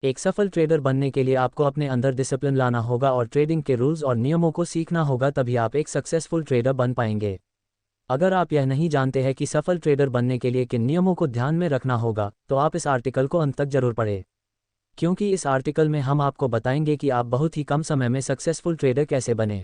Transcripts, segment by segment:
एक सफल ट्रेडर बनने के लिए आपको अपने अंदर डिसिप्लिन लाना होगा और ट्रेडिंग के रूल्स और नियमों को सीखना होगा, तभी आप एक सक्सेसफुल ट्रेडर बन पाएंगे। अगर आप यह नहीं जानते हैं कि सफल ट्रेडर बनने के लिए किन नियमों को ध्यान में रखना होगा, तो आप इस आर्टिकल को अंत तक जरूर पढ़ें, क्योंकि इस आर्टिकल में हम आपको बताएंगे कि आप बहुत ही कम समय में सक्सेसफुल ट्रेडर कैसे बने।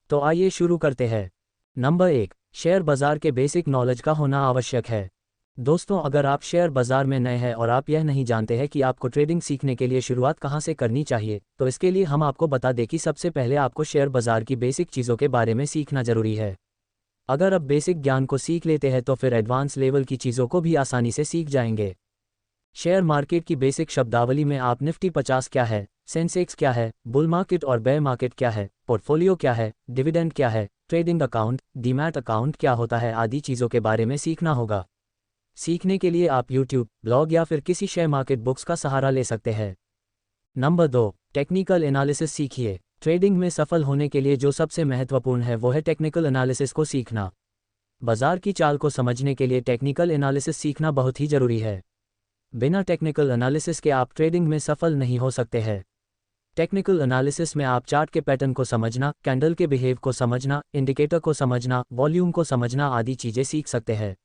तो आइए शुरू करते हैं। नंबर 1, शेयर बाजार के बेसिक नॉलेज का होना आवश्यक है। दोस्तों, अगर आप शेयर बाजार में नए हैं और आप यह नहीं जानते हैं कि आपको ट्रेडिंग सीखने के लिए शुरुआत कहां से करनी चाहिए, तो इसके लिए हम आपको बता दें कि सबसे पहले आपको शेयर बाजार की बेसिक चीज़ों के बारे में सीखना जरूरी है। अगर आप बेसिक ज्ञान को सीख लेते हैं तो फिर एडवांस लेवल की चीज़ों को भी आसानी से सीख जाएंगे। शेयर मार्केट की बेसिक शब्दावली में आप निफ्टी 50 क्या है, सेंसेक्स क्या है, बुल मार्केट और बेयर मार्केट क्या है, पोर्टफोलियो क्या है, डिविडेंड क्या है, ट्रेडिंग अकाउंट, डीमैट अकाउंट क्या होता है आदि चीज़ों के बारे में सीखना होगा। सीखने के लिए आप यूट्यूब, ब्लॉग या फिर किसी शेयर मार्केट बुक्स का सहारा ले सकते हैं। नंबर 2, टेक्निकल एनालिसिस सीखिए। ट्रेडिंग में सफल होने के लिए जो सबसे महत्वपूर्ण है वो है टेक्निकल एनालिसिस को सीखना। बाजार की चाल को समझने के लिए टेक्निकल एनालिसिस सीखना बहुत ही जरूरी है। बिना टेक्निकल एनालिसिस के आप ट्रेडिंग में सफल नहीं हो सकते हैं। टेक्निकल एनालिसिस में आप चार्ट के पैटर्न को समझना, कैंडल के बिहेव को समझना, इंडिकेटर को समझना, वॉल्यूम को समझना आदि चीज़ें सीख सकते हैं।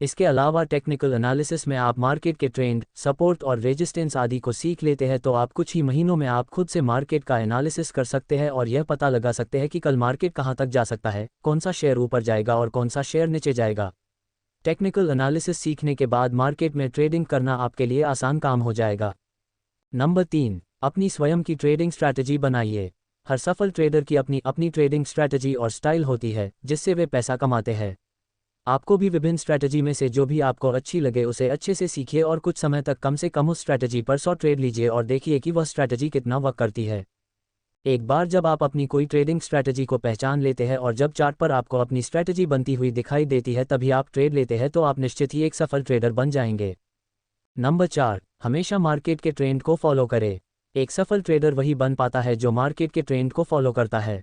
इसके अलावा टेक्निकल एनालिसिस में आप मार्केट के ट्रेंड, सपोर्ट और रेजिस्टेंस आदि को सीख लेते हैं, तो आप कुछ ही महीनों में आप खुद से मार्केट का एनालिसिस कर सकते हैं और यह पता लगा सकते हैं कि कल मार्केट कहां तक जा सकता है, कौन सा शेयर ऊपर जाएगा और कौन सा शेयर नीचे जाएगा। टेक्निकल एनालिसिस सीखने के बाद मार्केट में ट्रेडिंग करना आपके लिए आसान काम हो जाएगा। नंबर 3, अपनी स्वयं की ट्रेडिंग स्ट्रैटेजी बनाइए। हर सफल ट्रेडर की अपनी अपनी ट्रेडिंग स्ट्रैटेजी और स्टाइल होती है जिससे वे पैसा कमाते हैं। आपको भी विभिन्न स्ट्रैटेजी में से जो भी आपको अच्छी लगे उसे अच्छे से सीखिए और कुछ समय तक कम से कम उस स्ट्रैटेजी पर 100 ट्रेड लीजिए और देखिए कि वह स्ट्रैटेजी कितना वर्क करती है। एक बार जब आप अपनी कोई ट्रेडिंग स्ट्रैटेजी को पहचान लेते हैं और जब चार्ट पर आपको अपनी स्ट्रैटेजी बनती हुई दिखाई देती है तभी आप ट्रेड लेते हैं, तो आप निश्चित ही एक सफल ट्रेडर बन जाएंगे। नंबर 4, हमेशा मार्केट के ट्रेंड को फॉलो करें। एक सफल ट्रेडर वही बन पाता है जो मार्केट के ट्रेंड को फॉलो करता है।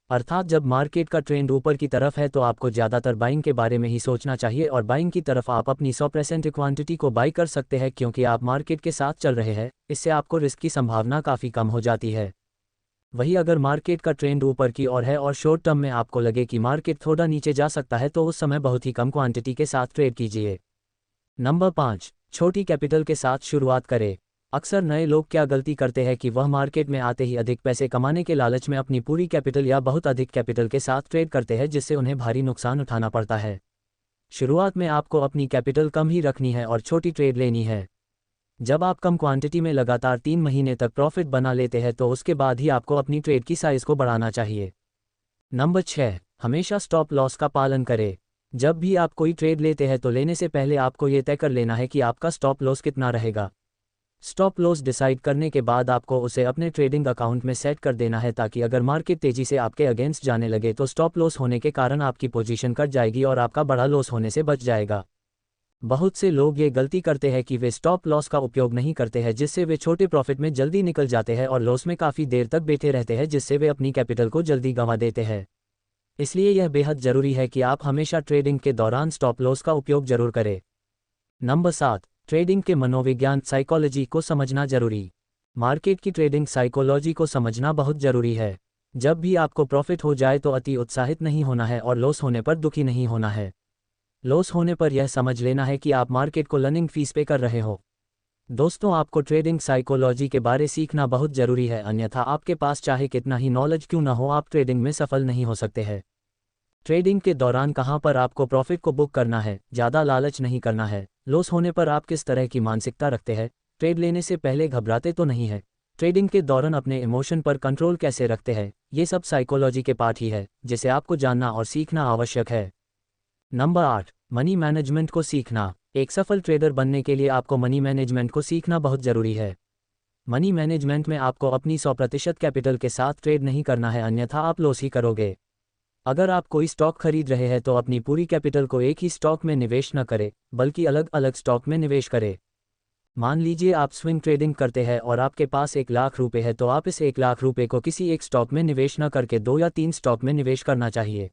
अर्थात जब मार्केट का ट्रेंड ऊपर की तरफ है तो आपको ज़्यादातर बाइंग के बारे में ही सोचना चाहिए और बाइंग की तरफ आप अपनी 100% क्वांटिटी को बाई कर सकते हैं, क्योंकि आप मार्केट के साथ चल रहे हैं। इससे आपको रिस्क की संभावना काफ़ी कम हो जाती है। वही अगर मार्केट का ट्रेंड ऊपर की ओर है और शॉर्ट टर्म में आपको लगे कि मार्केट थोड़ा नीचे जा सकता है, तो उस समय बहुत ही कम क्वांटिटी के साथ ट्रेड कीजिए। नंबर 5, छोटी कैपिटल के साथ शुरुआत करें। अक्सर नए लोग क्या गलती करते हैं कि वह मार्केट में आते ही अधिक पैसे कमाने के लालच में अपनी पूरी कैपिटल या बहुत अधिक कैपिटल के साथ ट्रेड करते हैं, जिससे उन्हें भारी नुकसान उठाना पड़ता है। शुरुआत में आपको अपनी कैपिटल कम ही रखनी है और छोटी ट्रेड लेनी है। जब आप कम क्वांटिटी में लगातार 3 महीने तक प्रॉफिट बना लेते हैं तो उसके बाद ही आपको अपनी ट्रेड की साइज को बढ़ाना चाहिए। नंबर 6, हमेशा स्टॉप लॉस का पालन करें। जब भी आप कोई ट्रेड लेते हैं तो लेने से पहले आपको ये तय कर लेना है कि आपका स्टॉप लॉस कितना रहेगा। स्टॉप लॉस डिसाइड करने के बाद आपको उसे अपने ट्रेडिंग अकाउंट में सेट कर देना है, ताकि अगर मार्केट तेजी से आपके अगेंस्ट जाने लगे तो स्टॉप लॉस होने के कारण आपकी पोजीशन कट जाएगी और आपका बड़ा लॉस होने से बच जाएगा। बहुत से लोग ये गलती करते हैं कि वे स्टॉप लॉस का उपयोग नहीं करते हैं, जिससे वे छोटे प्रॉफिट में जल्दी निकल जाते हैं और लॉस में काफ़ी देर तक बैठे रहते हैं, जिससे वे अपनी कैपिटल को जल्दी गंवा देते हैं। इसलिए यह बेहद ज़रूरी है कि आप हमेशा ट्रेडिंग के दौरान स्टॉप लॉस का उपयोग जरूर करें। नंबर 7, ट्रेडिंग के मनोविज्ञान साइकोलॉजी को समझना जरूरी। मार्केट की ट्रेडिंग साइकोलॉजी को समझना बहुत जरूरी है। जब भी आपको प्रॉफिट हो जाए तो अति उत्साहित नहीं होना है और लॉस होने पर दुखी नहीं होना है। लॉस होने पर यह समझ लेना है कि आप मार्केट को लर्निंग फीस पे कर रहे हो। दोस्तों, आपको ट्रेडिंग साइकोलॉजी के बारे सीखना बहुत जरूरी है, अन्यथा आपके पास चाहे कितना ही नॉलेज क्यों ना हो, आप ट्रेडिंग में सफल नहीं हो सकते हैं। ट्रेडिंग के दौरान कहां पर आपको प्रॉफिट को बुक करना है, ज़्यादा लालच नहीं करना है, लॉस होने पर आप किस तरह की मानसिकता रखते हैं, ट्रेड लेने से पहले घबराते तो नहीं है, ट्रेडिंग के दौरान अपने इमोशन पर कंट्रोल कैसे रखते हैं, ये सब साइकोलॉजी के पार्ट ही है जिसे आपको जानना और सीखना आवश्यक है। नंबर 8, मनी मैनेजमेंट को सीखना। एक सफल ट्रेडर बनने के लिए आपको मनी मैनेजमेंट को सीखना बहुत ज़रूरी है। मनी मैनेजमेंट में आपको अपनी 100% कैपिटल के साथ ट्रेड नहीं करना है, अन्यथा आप लॉस ही करोगे। अगर आप कोई स्टॉक खरीद रहे हैं तो अपनी पूरी कैपिटल को एक ही स्टॉक में निवेश न करें, बल्कि अलग अलग स्टॉक में निवेश करें। मान लीजिए आप स्विंग ट्रेडिंग करते हैं और आपके पास 1 लाख रुपए है, तो आप इस 1 लाख रुपए को किसी एक स्टॉक में निवेश न करके 2 या 3 स्टॉक में निवेश करना चाहिए।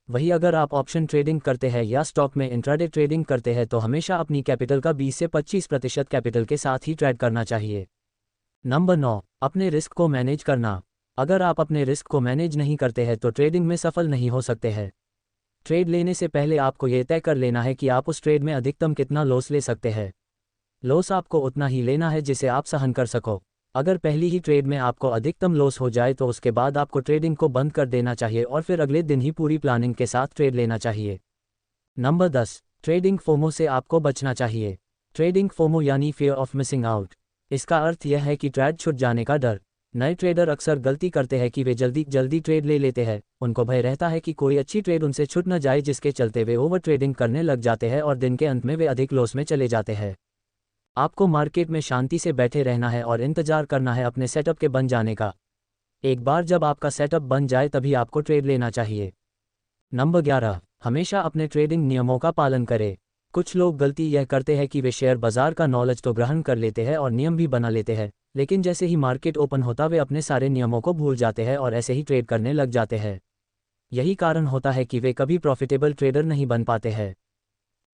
वही अगर आप ऑप्शन ट्रेडिंग करते हैं या स्टॉक में इंट्राडे ट्रेडिंग करते हैं तो हमेशा अपनी कैपिटल का 20 से 25% कैपिटल के साथ ही ट्रेड करना चाहिए। नंबर 9, अपने रिस्क को मैनेज करना। अगर आप अपने रिस्क को मैनेज नहीं करते हैं तो ट्रेडिंग में सफल नहीं हो सकते हैं। ट्रेड लेने से पहले आपको ये तय कर लेना है कि आप उस ट्रेड में अधिकतम कितना लॉस ले सकते हैं। लॉस आपको उतना ही लेना है जिसे आप सहन कर सको। अगर पहली ही ट्रेड में आपको अधिकतम लॉस हो जाए तो उसके बाद आपको ट्रेडिंग को बंद कर देना चाहिए और फिर अगले दिन ही पूरी प्लानिंग के साथ ट्रेड लेना चाहिए। नंबर 10, ट्रेडिंग फोमो से आपको बचना चाहिए। ट्रेडिंग फोमो यानी फियर ऑफ मिसिंग आउट। इसका अर्थ यह है कि ट्रेड छूट जाने का डर। नए ट्रेडर अक्सर गलती करते हैं कि वे जल्दी ट्रेड ले लेते हैं। उनको भय रहता है कि कोई अच्छी ट्रेड उनसे छूट न जाए, जिसके चलते वे ओवर ट्रेडिंग करने लग जाते हैं और दिन के अंत में वे अधिक लॉस में चले जाते हैं। आपको मार्केट में शांति से बैठे रहना है और इंतजार करना है अपने सेटअप के बन जाने का। एक बार जब आपका सेटअप बन जाए तभी आपको ट्रेड लेना चाहिए। नंबर 11, हमेशा अपने ट्रेडिंग नियमों का पालन करें। कुछ लोग गलती यह करते हैं कि वे शेयर बाजार का नॉलेज तो ग्रहण कर लेते हैं और नियम भी बना लेते हैं, लेकिन जैसे ही मार्केट ओपन होता वे अपने सारे नियमों को भूल जाते हैं और ऐसे ही ट्रेड करने लग जाते हैं। यही कारण होता है कि वे कभी प्रॉफिटेबल ट्रेडर नहीं बन पाते हैं।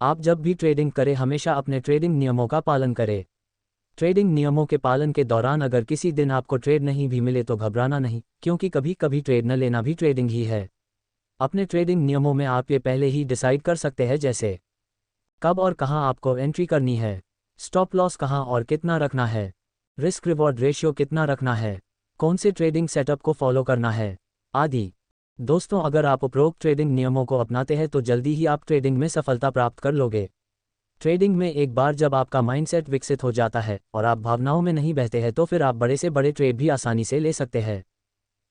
आप जब भी ट्रेडिंग करें हमेशा अपने ट्रेडिंग नियमों का पालन करें। ट्रेडिंग नियमों के पालन के दौरान अगर किसी दिन आपको ट्रेड नहीं भी मिले तो घबराना नहीं, क्योंकि कभी कभी ट्रेड न लेना भी ट्रेडिंग ही है। अपने ट्रेडिंग नियमों में आप ये पहले ही डिसाइड कर सकते हैं, जैसे कब और कहां आपको एंट्री करनी है, स्टॉप लॉस कहां और कितना रखना है, रिस्क रिवॉर्ड रेशियो कितना रखना है, कौन से ट्रेडिंग सेटअप को फॉलो करना है, आदि। दोस्तों, अगर आप उपरोक्त ट्रेडिंग नियमों को अपनाते हैं तो जल्दी ही आप ट्रेडिंग में सफलता प्राप्त कर लोगे। ट्रेडिंग में एक बार जब आपका माइंडसेट विकसित हो जाता है और आप भावनाओं में नहीं बहते हैं तो फिर आप बड़े से बड़े ट्रेड भी आसानी से ले सकते हैं।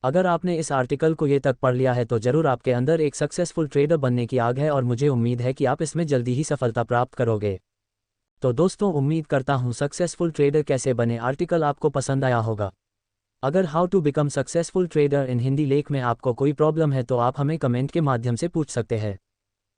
अगर आपने इस आर्टिकल को ये तक पढ़ लिया है तो जरूर आपके अंदर एक सक्सेसफुल ट्रेडर बनने की आग है और मुझे उम्मीद है कि आप इसमें जल्दी ही सफलता प्राप्त करोगे। तो दोस्तों, उम्मीद करता हूँ सक्सेसफुल ट्रेडर कैसे बने आर्टिकल आपको पसंद आया होगा। अगर how to become successful trader in Hindi लेख में आपको कोई प्रॉब्लम है तो आप हमें कमेंट के माध्यम से पूछ सकते हैं।